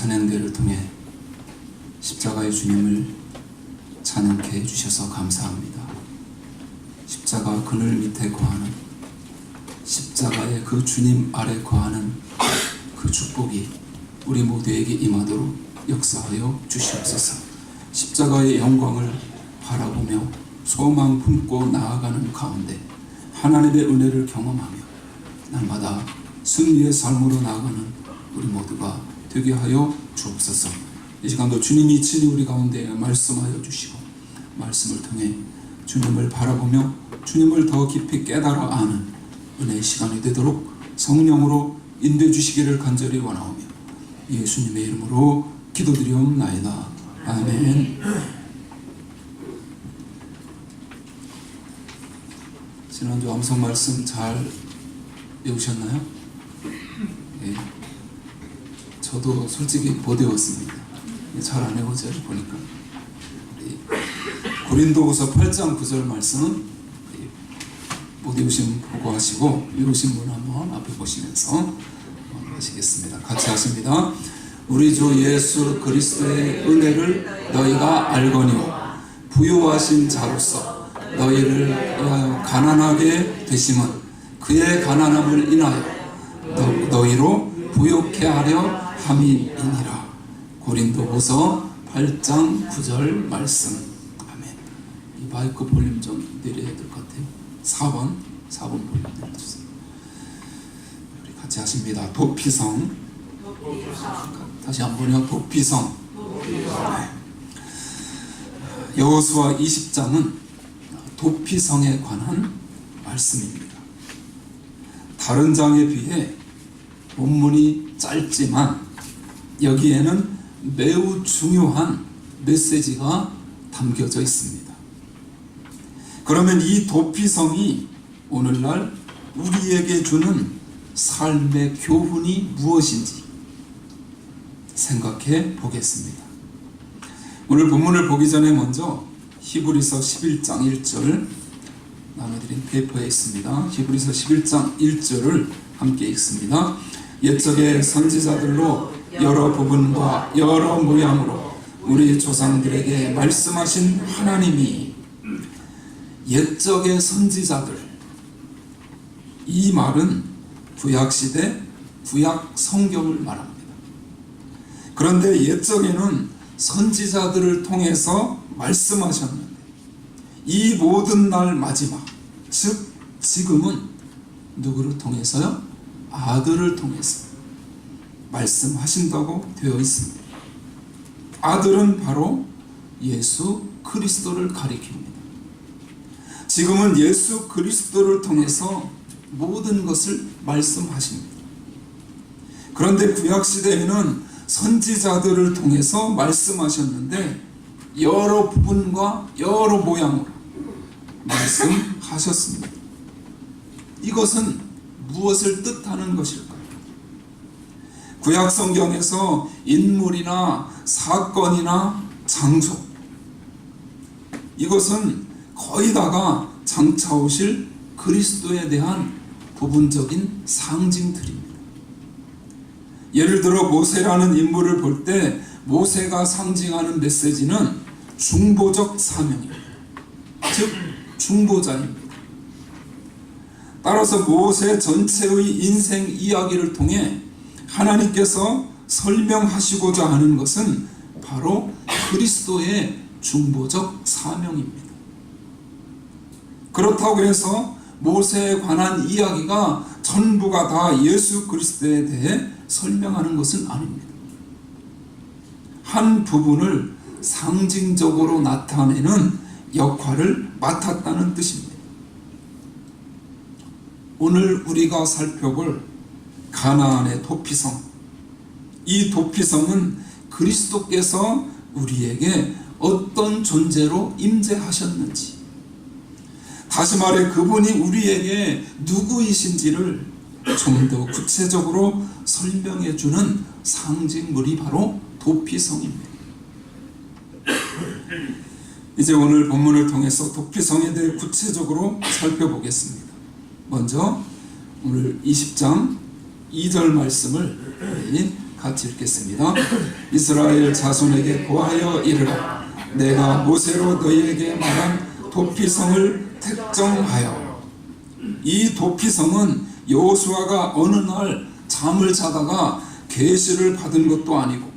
찬양대를 통해 십자가의 주님을 찬양케 해주셔서 감사합니다. 십자가 그늘 밑에 거하는, 십자가의 그 주님 아래 거하는 그 축복이 우리 모두에게 임하도록 역사하여 주시옵소서. 십자가의 영광을 바라보며 소망 품고 나아가는 가운데 하나님의 은혜를 경험하며 날마다 승리의 삶으로 나아가는 우리 모두가 되게 하여 주옵소서. 이 시간도 주님이 친히 우리 가운데 말씀하여 주시고 말씀을 통해 주님을 바라보며 주님을 더 깊이 깨달아 아는 은혜의 시간이 되도록 성령으로 인도해 주시기를 간절히 원하오며 예수님의 이름으로 기도드리옵나이다. 아멘. 지난주 암송 말씀 잘 외우셨나요? 네. 저도 솔직히 못 외웠습니다. 잘 안 외워져요 보니까. 고린도후서 8장 9절 말씀은 못 외우신 분 보고 하시고 외우신 분 한번 앞에 보시면서 하시겠습니다. 같이 하십니다. 우리 주 예수 그리스도의 은혜를 너희가 알거니와 부유하신 자로서 너희를 가난하게 되심은 그의 가난함을 인하여 너희로 부욕케 하려 함이니라. 고린도후서 8장 9절 말씀. 아멘. 이 마이크 볼륨 좀 내려야 될 것 같아요. 4번 볼륨 내려주세요. 우리 같이 하십니다. 도피성. 다시 한번요. 도피성. 여호수아 20장은 도피성에 관한 말씀입니다. 다른 장에 비해 본문이 짧지만 여기에는 매우 중요한 메시지가 담겨져 있습니다. 그러면 이 도피성이 오늘날 우리에게 주는 삶의 교훈이 무엇인지 생각해 보겠습니다. 오늘 본문을 보기 전에 먼저 히브리서 11장 1절 나눠드린 페이퍼에 있습니다. 히브리서 11장 1절을 함께 읽습니다. 옛적의 선지자들로 여러 부분과 여러 모양으로 우리 조상들에게 말씀하신 하나님이 옛적의 선지자들, 이 말은 구약시대 구약 성경을 말합니다. 그런데 옛적에는 선지자들을 통해서 말씀하셨는데 이 모든 날 마지막, 즉 지금은 누구를 통해서요? 아들을 통해서 말씀하신다고 되어 있습니다. 아들은 바로 예수 그리스도를 가리킵니다. 지금은 예수 그리스도를 통해서 모든 것을 말씀하십니다. 그런데 구약시대에는 선지자들을 통해서 말씀하셨는데 여러 부분과 여러 모양으로 말씀하셨습니다. 이것은 무엇을 뜻하는 것일까요? 구약 성경에서 인물이나 사건이나 장소, 이것은 거의 다가 장차 오실 그리스도에 대한 부분적인 상징들입니다. 예를 들어 모세라는 인물을 볼 때 모세가 상징하는 메시지는 중보적 사명입니다. 즉 중보자입니다. 따라서 모세 전체의 인생 이야기를 통해 하나님께서 설명하시고자 하는 것은 바로 그리스도의 중보적 사명입니다. 그렇다고 해서 모세에 관한 이야기가 전부가 다 예수 그리스도에 대해 설명하는 것은 아닙니다. 한 부분을 상징적으로 나타내는 역할을 맡았다는 뜻입니다. 오늘 우리가 살펴볼 가나안의 도피성, 이 도피성은 그리스도께서 우리에게 어떤 존재로 임재하셨는지, 다시 말해 그분이 우리에게 누구이신지를 좀 더 구체적으로 설명해 주는 상징물이 바로 도피성입니다. 이제 오늘 본문을 통해서 도피성에 대해 구체적으로 살펴보겠습니다. 먼저 오늘 20장 2절 말씀을 같이 읽겠습니다. 이스라엘 자손에게 고하여 이르라. 내가 모세로 너희에게 말한 도피성을 택정하여. 이 도피성은 여호수아가 어느 날 잠을 자다가 계시를 받은 것도 아니고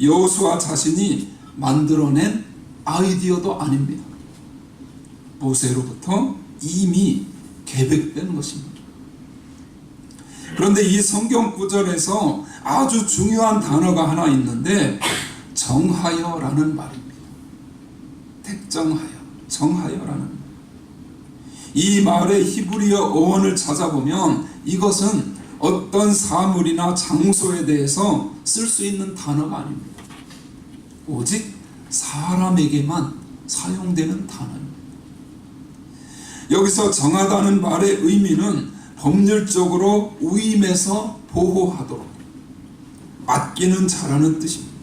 여호수아 자신이 만들어낸 아이디어도 아닙니다. 모세로부터 이미 계획된 것입니다. 그런데 이 성경 구절에서 아주 중요한 단어가 하나 있는데 정하여라는 말입니다. 택정하여, 정하여라는 말. 이 말의 히브리어 어원을 찾아보면 이것은 어떤 사물이나 장소에 대해서 쓸 수 있는 단어가 아닙니다. 오직 사람에게만 사용되는 단어입니다. 여기서 정하다는 말의 의미는 법률적으로 위임해서 보호하도록 맡기는 자라는 뜻입니다.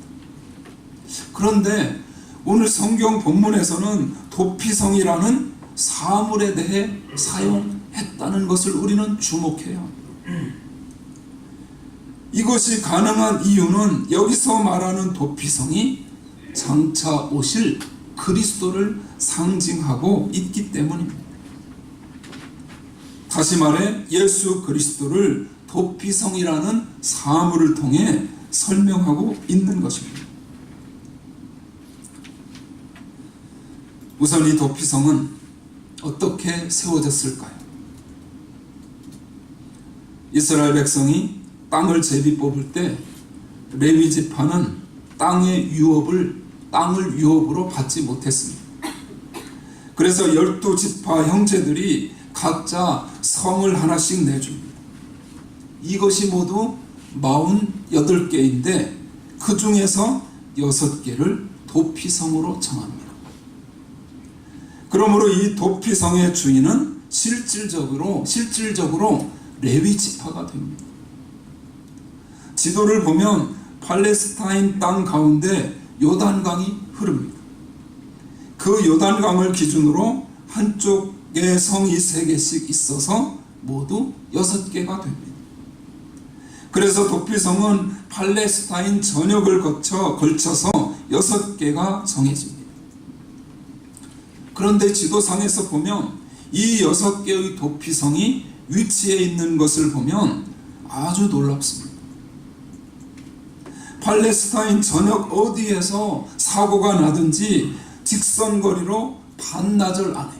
그런데 오늘 성경 본문에서는 도피성이라는 사물에 대해 사용했다는 것을 우리는 주목해야 합니다. 이것이 가능한 이유는 여기서 말하는 도피성이 장차 오실 그리스도를 상징하고 있기 때문입니다. 다시 말해 예수 그리스도를 도피성이라는 사물을 통해 설명하고 있는 것입니다. 우선 이 도피성은 어떻게 세워졌을까요? 이스라엘 백성이 땅을 제비 뽑을 때 레위 지파는 땅을 유업으로 받지 못했습니다. 그래서 12지파 형제들이 각자 성을 하나씩 내줍니다. 이것이 모두 48개인데 그 중에서 6개를 도피성으로 정합니다. 그러므로 이 도피성의 주인은 실질적으로 레위 지파가 됩니다. 지도를 보면 팔레스타인 땅 가운데 요단강이 흐릅니다. 그 요단강을 기준으로 한쪽에 성이 3개씩 있어서 모두 6개가 됩니다. 그래서 도피성은 팔레스타인 전역을 걸쳐서 6개가 정해집니다. 그런데 지도상에서 보면 이 6개의 도피성이 위치해 있는 것을 보면 아주 놀랍습니다. 팔레스타인 전역 어디에서 사고가 나든지 직선거리로 반나절 안에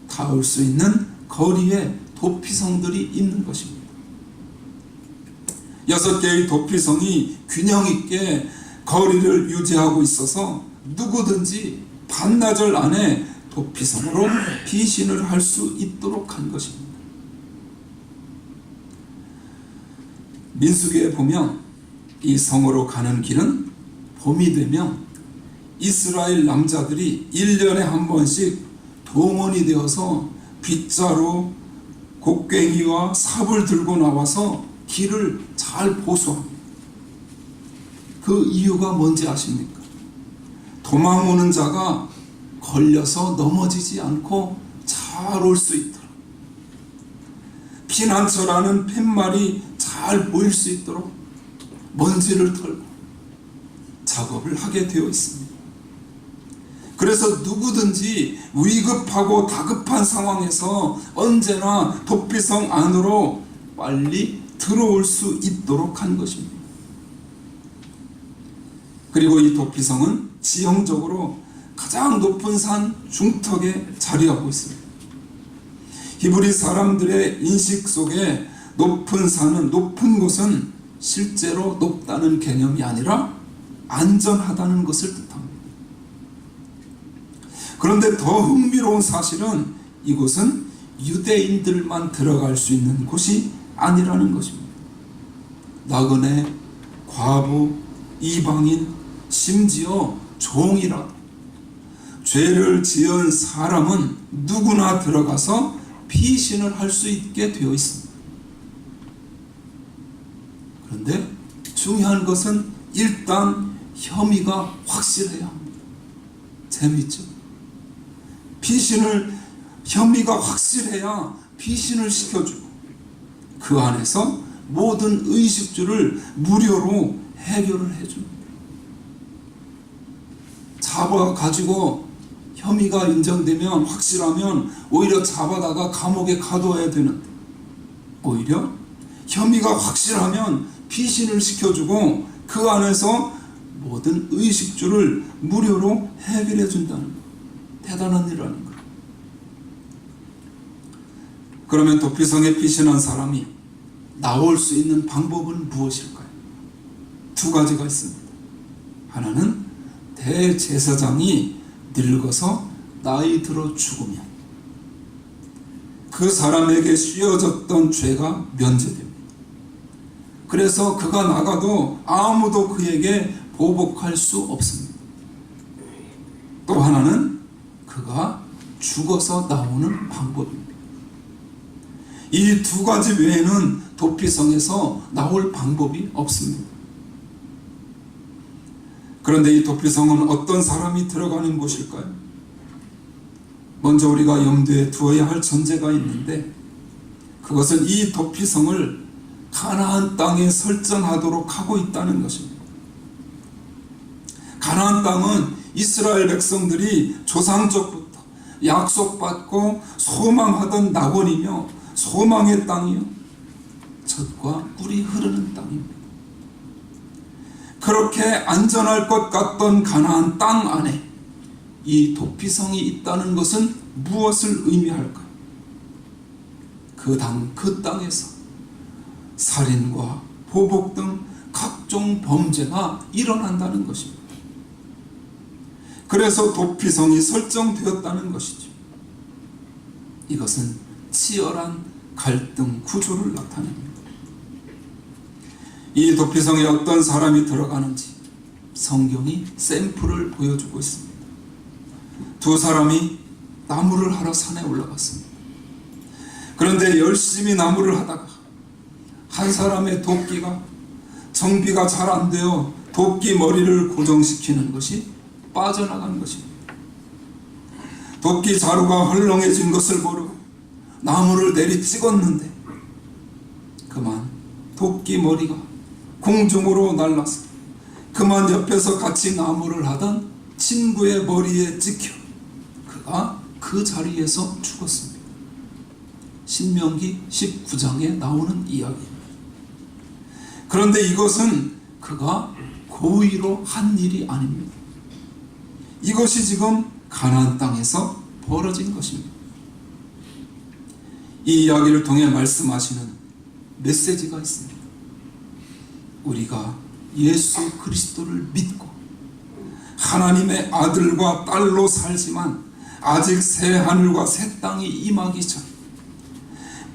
닿을 수 있는 거리에 도피성들이 있는 것입니다. 6개의 도피성이 균형 있게 거리를 유지하고 있어서 누구든지 반나절 안에 도피성으로 피신을 할 수 있도록 한 것입니다. 민수기에 보면 이 성으로 가는 길은 봄이 되면 이스라엘 남자들이 1년에 한 번씩 동원이 되어서 빗자루, 곡괭이와 삽을 들고 나와서 길을 잘 보수합니다. 그 이유가 뭔지 아십니까? 도망 오는 자가 걸려서 넘어지지 않고 잘 올 수 있도록, 피난처라는 팻말이 잘 보일 수 있도록 먼지를 털고 작업을 하게 되어 있습니다. 그래서 누구든지 위급하고 다급한 상황에서 언제나 도피성 안으로 빨리 들어올 수 있도록 한 것입니다. 그리고 이 도피성은 지형적으로 가장 높은 산 중턱에 자리하고 있습니다. 히브리 사람들의 인식 속에 높은 곳은 실제로 높다는 개념이 아니라 안전하다는 것을 뜻합니다. 그런데 더 흥미로운 사실은 이곳은 유대인들만 들어갈 수 있는 곳이 아니라는 것입니다. 나그네, 과부, 이방인, 심지어 종이라도 죄를 지은 사람은 누구나 들어가서 피신을 할 수 있게 되어 있습니다. 그런데 중요한 것은 일단 혐의가 확실해야 합니다. 재미있죠? 혐의가 확실해야 피신을 시켜주고 그 안에서 모든 의식주를 무료로 해결을 해줍니다. 잡아가지고 혐의가 인정되면, 확실하면 오히려 잡아다가 감옥에 가둬야 되는데, 오히려 혐의가 확실하면 피신을 시켜주고 그 안에서 모든 의식주를 무료로 해결해 준다는 것. 대단한 일이라는 것. 그러면 도피성에 피신한 사람이 나올 수 있는 방법은 무엇일까요? 두 가지가 있습니다. 하나는 대제사장이 늙어서 나이 들어 죽으면 그 사람에게 씌워졌던 죄가 면제됩니다. 그래서 그가 나가도 아무도 그에게 보복할 수 없습니다. 또 하나는 그가 죽어서 나오는 방법입니다. 이 두 가지 외에는 도피성에서 나올 방법이 없습니다. 그런데 이 도피성은 어떤 사람이 들어가는 곳일까요? 먼저 우리가 염두에 두어야 할 전제가 있는데, 그것은 이 도피성을 가나안 땅에 설정하도록 하고 있다는 것입니다. 가나안 땅은 이스라엘 백성들이 조상적부터 약속받고 소망하던 낙원이며 소망의 땅이요, 젖과 꿀이 흐르는 땅입니다. 그렇게 안전할 것 같던 가나안 땅 안에 이 도피성이 있다는 것은 무엇을 의미할까요? 그 땅에서 살인과 보복 등 각종 범죄가 일어난다는 것입니다. 그래서 도피성이 설정되었다는 것이죠. 이것은 치열한 갈등 구조를 나타냅니다. 이 도피성에 어떤 사람이 들어가는지 성경이 샘플을 보여주고 있습니다. 두 사람이 나무를 하러 산에 올라갔습니다. 그런데 열심히 나무를 하다가 한 사람의 도끼가 정비가 잘 안 되어 도끼 머리를 고정시키는 것이 빠져나간 것입니다. 도끼 자루가 헐렁해진 것을 모르고 나무를 내리 찍었는데 그만 도끼 머리가 공중으로 날라서 그만 옆에서 같이 나무를 하던 친구의 머리에 찍혀 그가 그 자리에서 죽었습니다. 신명기 19장에 나오는 이야기입니다. 그런데 이것은 그가 고의로 한 일이 아닙니다. 이것이 지금 가나안 땅에서 벌어진 것입니다. 이 이야기를 통해 말씀하시는 메시지가 있습니다. 우리가 예수 그리스도를 믿고 하나님의 아들과 딸로 살지만 아직 새 하늘과 새 땅이 임하기 전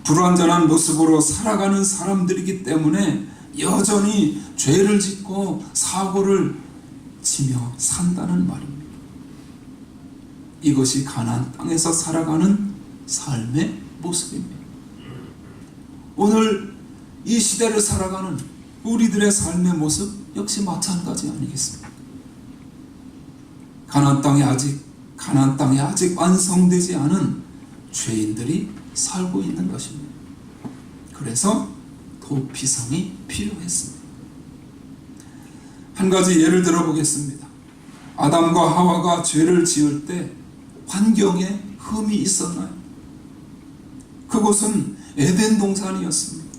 불완전한 모습으로 살아가는 사람들이기 때문에 여전히 죄를 짓고 사고를 치며 산다는 말입니다. 이것이 가나안 땅에서 살아가는 삶의 모습입니다. 오늘 이 시대를 살아가는 우리들의 삶의 모습 역시 마찬가지 아니겠습니까? 가나안 땅에 아직 완성되지 않은 죄인들이 살고 있는 것입니다. 그래서 도피성이 필요했습니다. 한 가지 예를 들어 보겠습니다. 아담과 하와가 죄를 지을 때 환경에 흠이 있었나요? 그곳은 에덴 동산이었습니다.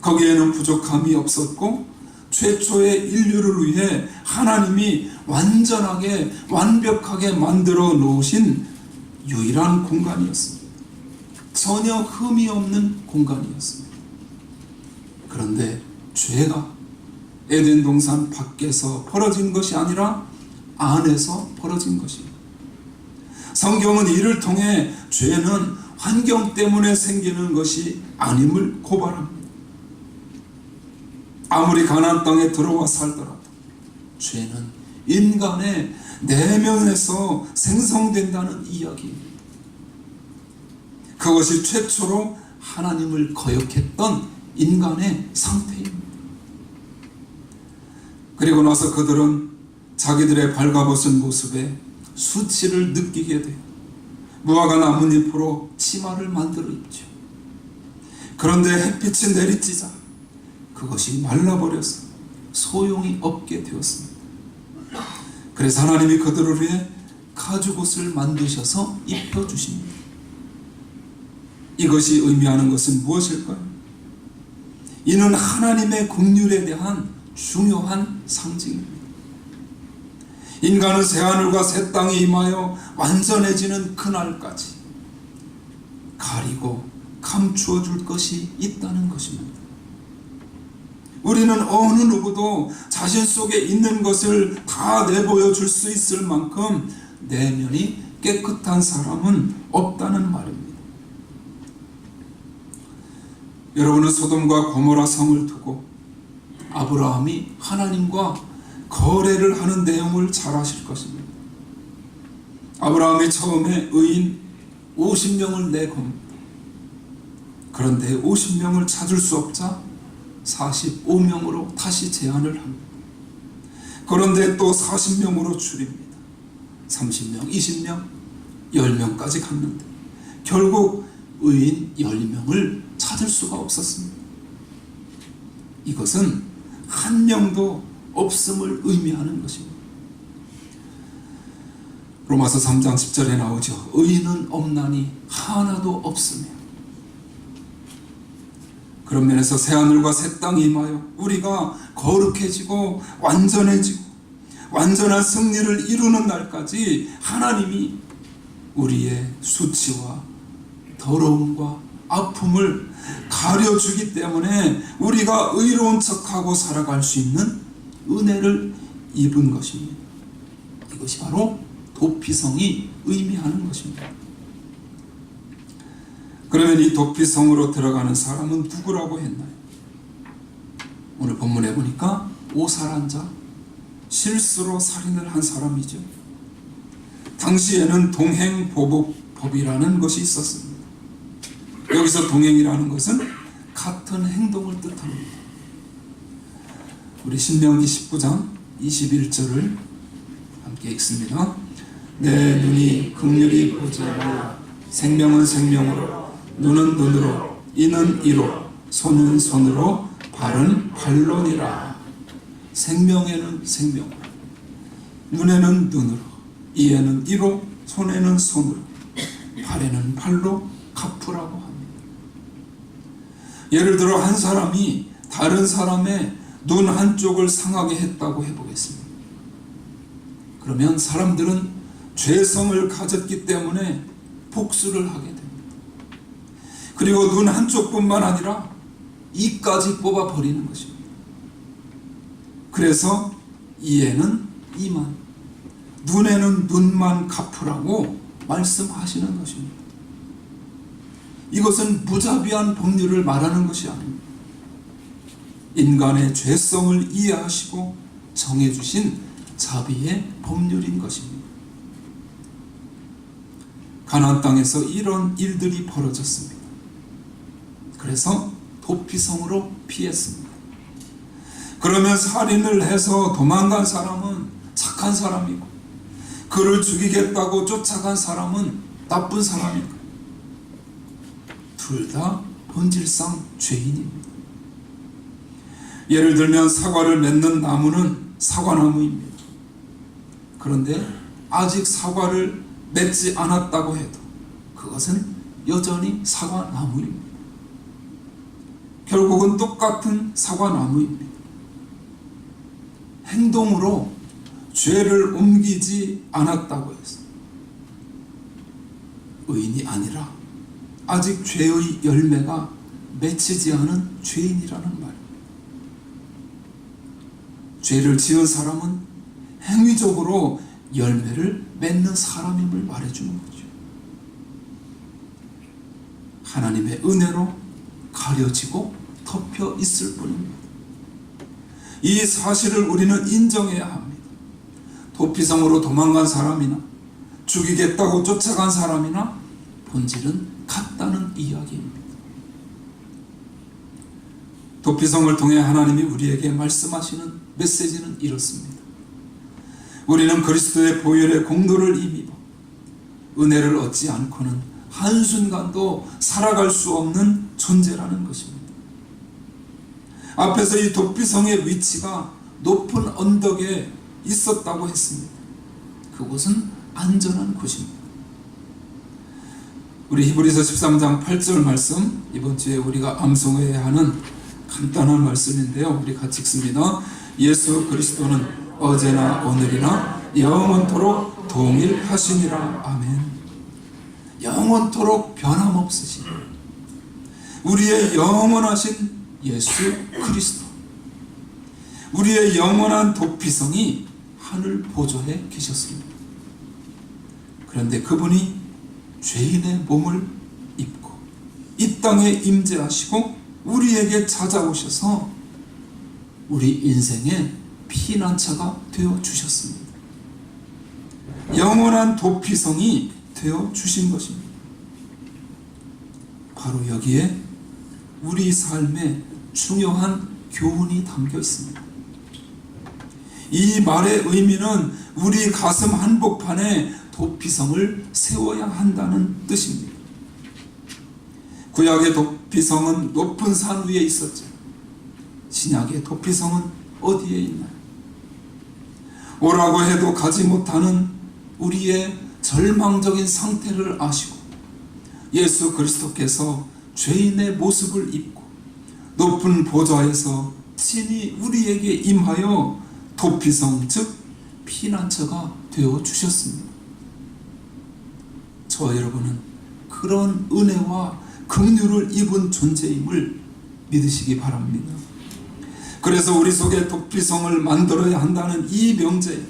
거기에는 부족함이 없었고 최초의 인류를 위해 하나님이 완전하게 완벽하게 만들어 놓으신 유일한 공간이었습니다. 전혀 흠이 없는 공간이었습니다. 그런데 죄가 에덴 동산 밖에서 벌어진 것이 아니라 안에서 벌어진 것입니다. 성경은 이를 통해 죄는 환경 때문에 생기는 것이 아님을 고발합니다. 아무리 가나안 땅에 들어와 살더라도 죄는 인간의 내면에서 생성된다는 이야기입니다. 그것이 최초로 하나님을 거역했던 인간의 상태입니다. 그리고 나서 그들은 자기들의 발가벗은 모습에 수치를 느끼게 돼요. 무화과 나뭇잎으로 치마를 만들어 입죠. 그런데 햇빛이 내리쬐자 그것이 말라버려서 소용이 없게 되었습니다. 그래서 하나님이 그들을 위해 가죽옷을 만드셔서 입혀주십니다. 이것이 의미하는 것은 무엇일까요? 이는 하나님의 긍휼에 대한 중요한 상징입니다. 인간은 새하늘과 새 땅에 임하여 완전해지는 그날까지 가리고 감추어 줄 것이 있다는 것입니다. 우리는 어느 누구도 자신 속에 있는 것을 다 내보여 줄 수 있을 만큼 내면이 깨끗한 사람은 없다는 말입니다. 여러분은 소돔과 고모라 성을 두고 아브라함이 하나님과 거래를 하는 내용을 잘 아실 것입니다. 아브라함이 처음에 의인 50명을 내겁니다. 그런데 50명을 찾을 수 없자 45명으로 다시 제한을 합니다. 그런데 또 40명으로 줄입니다. 30명, 20명, 10명까지 갔는데 결국 의인 10명을 찾을 수가 없었습니다. 이것은 한 명도 없음을 의미하는 것입니다. 로마서 3장 10절에 나오죠. 의인은 없나니 하나도 없으며. 그런 면에서 새하늘과 새 땅이 임하여 우리가 거룩해지고 완전해지고 완전한 승리를 이루는 날까지 하나님이 우리의 수치와 더러움과 아픔을 가려주기 때문에 우리가 의로운 척하고 살아갈 수 있는 은혜를 입은 것입니다. 이것이 바로 도피성이 의미하는 것입니다. 그러면 이 도피성으로 들어가는 사람은 누구라고 했나요? 오늘 본문에 보니까 오살한 자, 실수로 살인을 한 사람이죠. 당시에는 동행보복법이라는 것이 있었습니다. 여기서 동행이라는 것은 같은 행동을 뜻합니다. 우리 신명기 19장 21절을 함께 읽습니다. 내 눈이 긍휼히 보자 생명은 생명으로 눈은 눈으로 이는 이로 손은 손으로 발은 발로니라. 생명에는 생명으로 눈에는 눈으로 이에는 이로 손에는 손으로 발에는 발로 갚으라고 합니다. 예를 들어 한 사람이 다른 사람의 눈 한쪽을 상하게 했다고 해보겠습니다. 그러면 사람들은 죄성을 가졌기 때문에 복수를 하게 됩니다. 그리고 눈 한쪽뿐만 아니라 이까지 뽑아버리는 것입니다. 그래서 이에는 이만, 눈에는 눈만 갚으라고 말씀하시는 것입니다. 이것은 무자비한 법률을 말하는 것이 아닙니다. 인간의 죄성을 이해하시고 정해주신 자비의 법률인 것입니다. 가나안 땅에서 이런 일들이 벌어졌습니다. 그래서 도피성으로 피했습니다. 그러면 살인을 해서 도망간 사람은 착한 사람이고 그를 죽이겠다고 쫓아간 사람은 나쁜 사람이고 둘 다 본질상 죄인입니다. 예를 들면 사과를 맺는 나무는 사과나무입니다. 그런데 아직 사과를 맺지 않았다고 해도 그것은 여전히 사과나무입니다. 결국은 똑같은 사과나무입니다. 행동으로 죄를 옮기지 않았다고 해서 의인이 아니라 아직 죄의 열매가 맺히지 않은 죄인이라는 말. 죄를 지은 사람은 행위적으로 열매를 맺는 사람임을 말해주는 거죠. 하나님의 은혜로 가려지고 덮여 있을 뿐입니다. 이 사실을 우리는 인정해야 합니다. 도피성으로 도망간 사람이나 죽이겠다고 쫓아간 사람이나 본질은 같다는 이야기입니다. 도피성을 통해 하나님이 우리에게 말씀하시는 메시지는 이렇습니다. 우리는 그리스도의 보혈의 공로를 힘입어 은혜를 얻지 않고는 한순간도 살아갈 수 없는 존재라는 것입니다. 앞에서 이 도피성의 위치가 높은 언덕에 있었다고 했습니다. 그곳은 안전한 곳입니다. 우리 히브리서 13장 8절 말씀, 이번 주에 우리가 암송해야 하는 간단한 말씀인데요. 우리 같이 읽습니다. 예수 그리스도는 어제나 오늘이나 영원토록 동일하시니라. 아멘. 영원토록 변함없으신 우리의 영원하신 예수 그리스도, 우리의 영원한 도피성이 하늘 보좌에 계셨습니다. 그런데 그분이 죄인의 몸을 입고 이 땅에 임재하시고 우리에게 찾아오셔서 우리 인생의 피난처가 되어 주셨습니다. 영원한 도피성이 되어 주신 것입니다. 바로 여기에 우리 삶에 중요한 교훈이 담겨 있습니다. 이 말의 의미는 우리 가슴 한복판에 도피성을 세워야 한다는 뜻입니다. 구약의 도피성은 높은 산 위에 있었죠. 신약의 도피성은 어디에 있나요? 오라고 해도 가지 못하는 우리의 절망적인 상태를 아시고 예수 그리스도께서 죄인의 모습을 입고 높은 보좌에서 친히 우리에게 임하여 도피성 즉 피난처가 되어 주셨습니다. 저와 여러분은 그런 은혜와 긍휼을 입은 존재임을 믿으시기 바랍니다. 그래서 우리 속에 도피성을 만들어야 한다는 이 명제에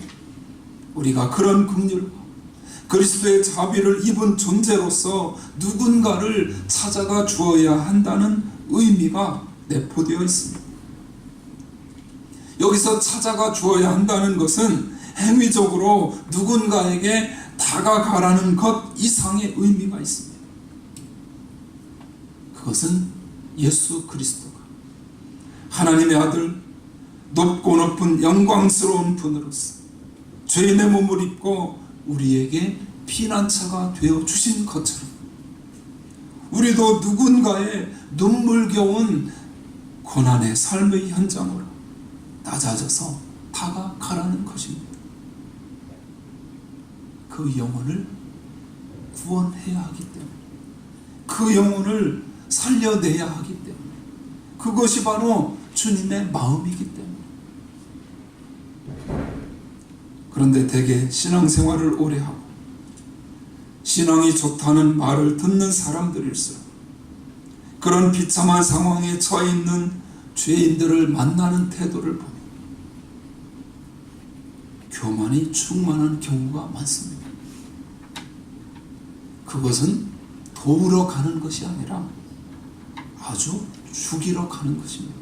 우리가 그런 긍휼과 그리스도의 자비를 입은 존재로서 누군가를 찾아가 주어야 한다는 의미가 내포되어 있습니다. 여기서 찾아가 주어야 한다는 것은 행위적으로 누군가에게 다가가라는 것 이상의 의미가 있습니다. 그것은 예수 그리스도가 하나님의 아들, 높고 높은 영광스러운 분으로서 죄인의 몸을 입고 우리에게 피난처가 되어 주신 것처럼 우리도 누군가의 눈물겨운 고난의 삶의 현장으로 낮아져서 다가가라는 것입니다. 그 영혼을 구원해야 하기 때문에, 그 영혼을 살려내야 하기 때문에, 그것이 바로 주님의 마음이기 때문에. 그런데 대개 신앙생활을 오래 하고 신앙이 좋다는 말을 듣는 사람들일수록 그런 비참한 상황에 처해 있는 죄인들을 만나는 태도를 보면 교만이 충만한 경우가 많습니다. 그것은 도우러 가는 것이 아니라 아주 죽이러 가는 것입니다.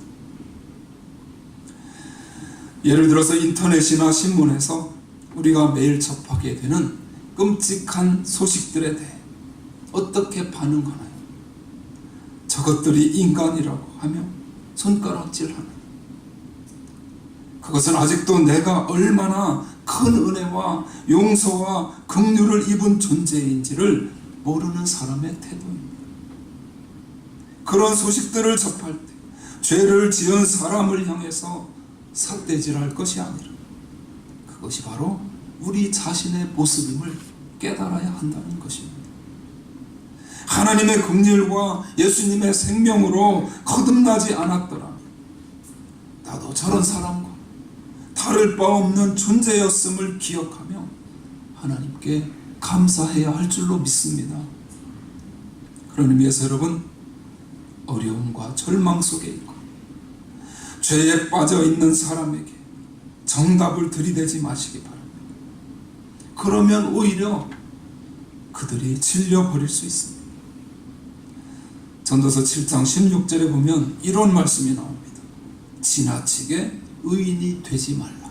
예를 들어서 인터넷이나 신문에서 우리가 매일 접하게 되는 끔찍한 소식들에 대해 어떻게 반응하나요? 저것들이 인간이라고 하며 손가락질하는, 그것은 아직도 내가 얼마나 큰 은혜와 용서와 긍휼을 입은 존재인지를 모르는 사람의 태도입니다. 그런 소식들을 접할 때 죄를 지은 사람을 향해서 삿대질할 것이 아니라 그것이 바로 우리 자신의 모습임을 깨달아야 한다는 것입니다. 하나님의 긍휼과 예수님의 생명으로 거듭나지 않았더라 나도 저런 사람과 다를 바 없는 존재였음을 기억하며 하나님께 감사해야 할 줄로 믿습니다. 그런 의미에서 여러분, 어려움과 절망 속에 있고 죄에 빠져 있는 사람에게 정답을 들이대지 마시기 바랍니다. 그러면 오히려 그들이 질려버릴 수 있습니다. 전도서 7장 16절에 보면 이런 말씀이 나옵니다. 지나치게 의인이 되지 말라.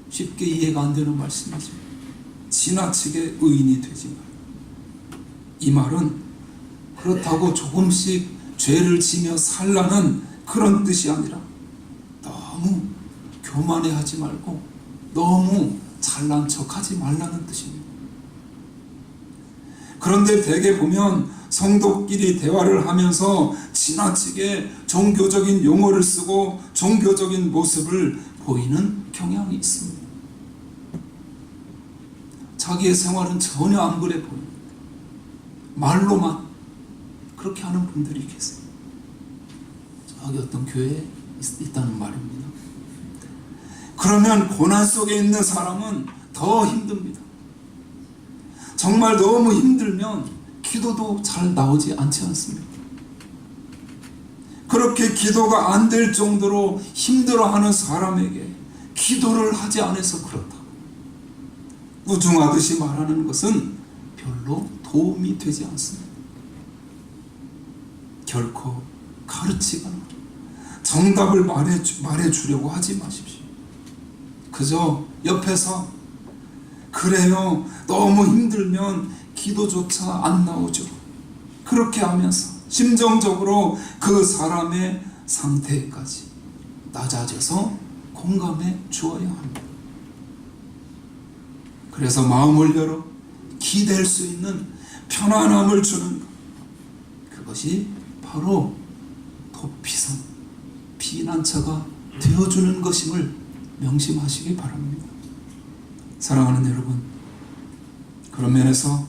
쉽게 이해가 안 되는 말씀이죠. 지나치게 의인이 되지 말라. 이 말은 그렇다고 조금씩 죄를 지며 살라는 그런 뜻이 아니라 너무 교만해하지 말고 너무 잘난 척하지 말라는 뜻입니다. 그런데 대개 보면 성도끼리 대화를 하면서 지나치게 종교적인 용어를 쓰고 종교적인 모습을 보이는 경향이 있습니다. 자기의 생활은 전혀 안 그래 보입니다. 말로만 그렇게 하는 분들이 계세요. 저기 어떤 교회에 있다는 말입니다. 그러면 고난 속에 있는 사람은 더 힘듭니다. 정말 너무 힘들면 기도도 잘 나오지 않지 않습니까? 그렇게 기도가 안 될 정도로 힘들어하는 사람에게 기도를 하지 않아서 그렇다고 우중하듯이 말하는 것은 별로 도움이 되지 않습니다. 결코 가르치거나 정답을 말해주려고 하지 마십시오. 그저 옆에서 그래요, 너무 힘들면 기도조차 안 나오죠. 그렇게 하면서 심정적으로 그 사람의 상태까지 낮아져서 공감해 주어야 합니다. 그래서 마음을 열어 기댈 수 있는 편안함을 주는 것, 그것이 바로 도피성, 피난처가 되어주는 것임을 명심하시기 바랍니다. 사랑하는 여러분, 그런 면에서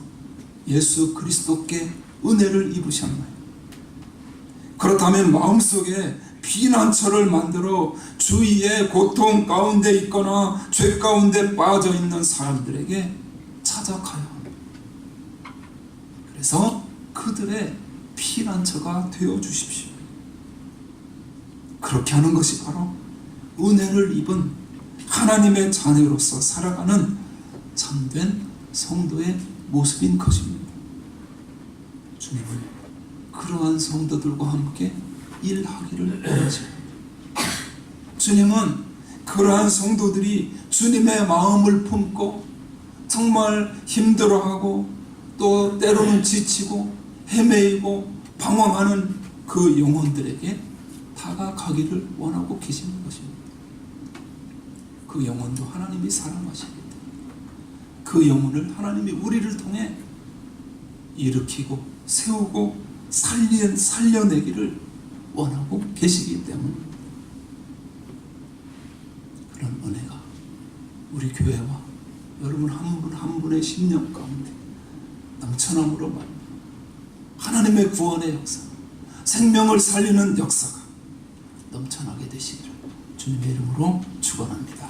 예수 그리스도께 은혜를 입으셨나요? 그렇다면 마음속에 피난처를 만들어 주위의 고통 가운데 있거나 죄 가운데 빠져 있는 사람들에게 찾아가야 합니다. 그래서 그들의 피난처가 되어 주십시오. 그렇게 하는 것이 바로 은혜를 입은 하나님의 자녀로서 살아가는 참된 성도의 모습인 것입니다. 주님은 그러한 성도들과 함께 일하기를 원하십니다. 주님은 그러한 성도들이 주님의 마음을 품고 정말 힘들어하고 또 때로는 지치고 헤매이고 방황하는 그 영혼들에게 다가가기를 원하고 계시는 것입니다. 그 영혼도 하나님이 사랑하시기 때문에 그 영혼을 하나님이 우리를 통해 일으키고 세우고 살려내기를 원하고 계시기 때문입니다. 그런 은혜가 우리 교회와 여러분 한 분 한 분의 심령 가운데 넘쳐남으로 말입니다. 하나님의 구원의 역사, 생명을 살리는 역사가 넘쳐나게 되시기를 주님의 이름으로 축원합니다.